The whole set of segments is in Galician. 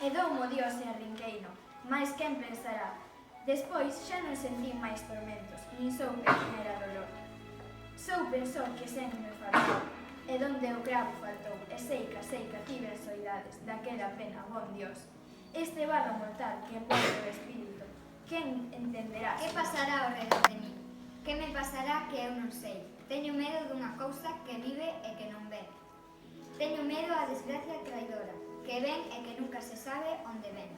E doumo Dios e arrinqueino, mais quen pensará. Despois xa non sentín máis tormentos, nin soupe quen era dolor. Soupen só que sen me faltou, e donde o cravo faltou, e seica tiven soidades, daquela pena, bon Dios. Este barro mortal que envolve o espírito, quen entenderá? Que pasará ao redor de mí? Que me pasará que eu non sei? Teño medo dunha cousa que vive e que non ven. Teño medo á desgracia traidora, que ven e que nunca se sabe onde ven.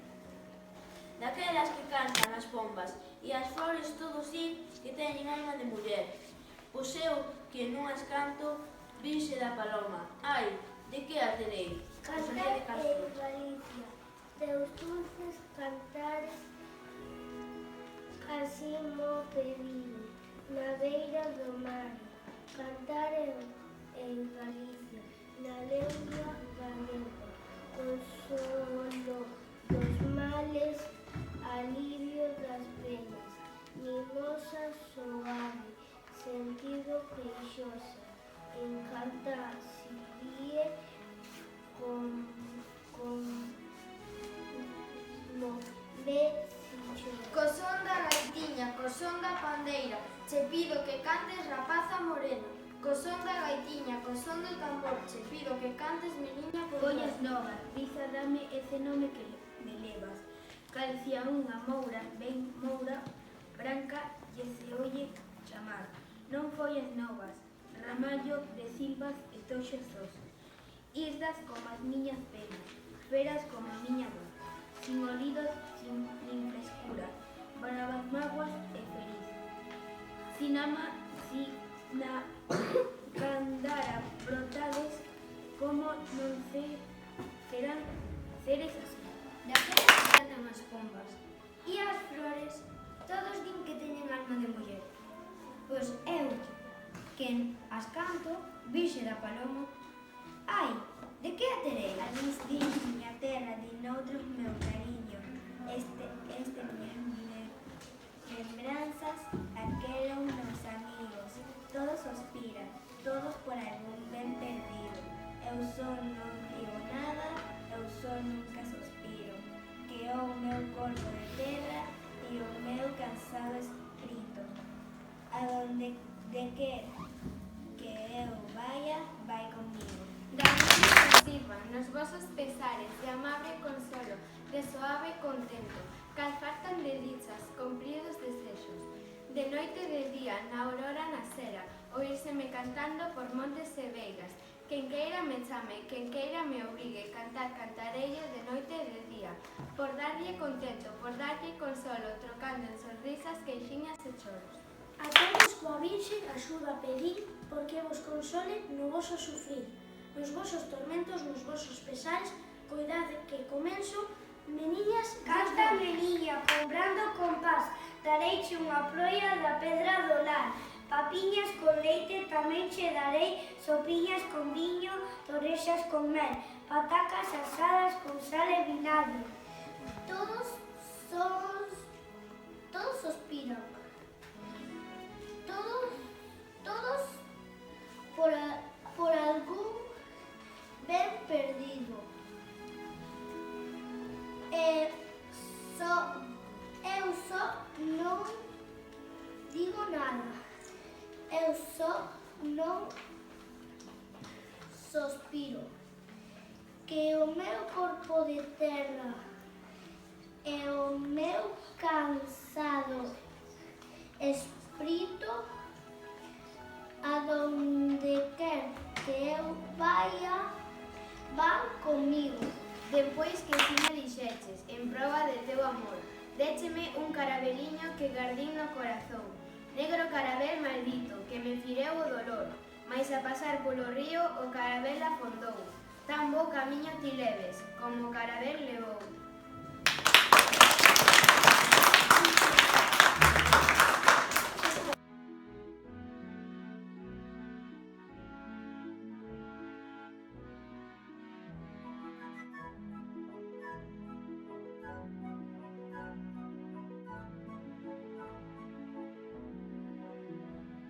Daquelas que cantan as pombas e as flores todos din que teñen alma de muller. Pois eu, que non as canto, virxe da paloma. Ai, de que a terei? Cantar en Galicia, teus dulces cantares, así mo pedido, na beira do mar. Cantar en Galicia, na lengua galega, consolo dos males, alivio das penas, mimosa suave, sentido queixosa, encanta si ríe como ve si chora. Co son da gaitiña, co son da pandeira, che pido que cantes, rapaza morena. Co son da gaitiña, co son do tambor, che pido que cantes, meniña por Collas novas, riza dame ese nome que me levas. Calcia unha moura, ben moura, branca, lle se oye chamar. Non follas novas, ramallo de silvas e toxos sos. Isdas como as miñas penas, feras como a miña voz. Sin olidos, nin frescura, bravas mágoas e feliz. Si na candara brotades, como non serán seres así. Daquelas que cantan as pombas e as flores, todos din que teñen alma de muller. Pois eu, que as canto, virxe da paloma, ai, de que a terei? Alís din miña terra, din outros meu cariño. Este minhas lembranzas, aqueron meus amigos. Todos suspiran, todos por algún ben perdido. Eu só non digo nada, eu só nunca suspiro. Que o meu corpo de terra e o meu cansado espírito. A donde de que eu vaya, vai comigo. David nos sirva, nos vosos pesares, de amable consolo, de suave contento, cal fartan de dichas, cumpridos desexos. De noite e de día, na aurora nacera, oírseme cantando por montes e veigas. Quen queira me chame, quen queira me obrigue, cantar cantarelle de noite e de día, por darlle contento, por darlle consolo, trocando en sonrisas, queixiñas e choros. A todos coa Virxe axuda a pedir, porque vos console no voso sufrir, nos vosos tormentos, nos vosos pesares, coidad que comenzo, meniñas, canta meniña, comprando compás, dareiche unha proia da pedra do lar, papiñas con leite tamén che darei, sopiñas con viño, torrexas con mel, patacas asadas con sal e vinagre. Todos suspiran. Todos por algún ben perdido. Eu só non digo nada. Eu só non suspiro. Que o meu corpo de terra e o meu cansado espírito, aonde quer que eu vaya, van comigo. Depois que si me dixeches, en proba de teu amor, décheme un carabeliño que gardín no corazón, negro carabel maldito, que me fireu o dolor, mais a pasar polo río o carabel afondou, tan bo camiño ti leves, como o carabel levou.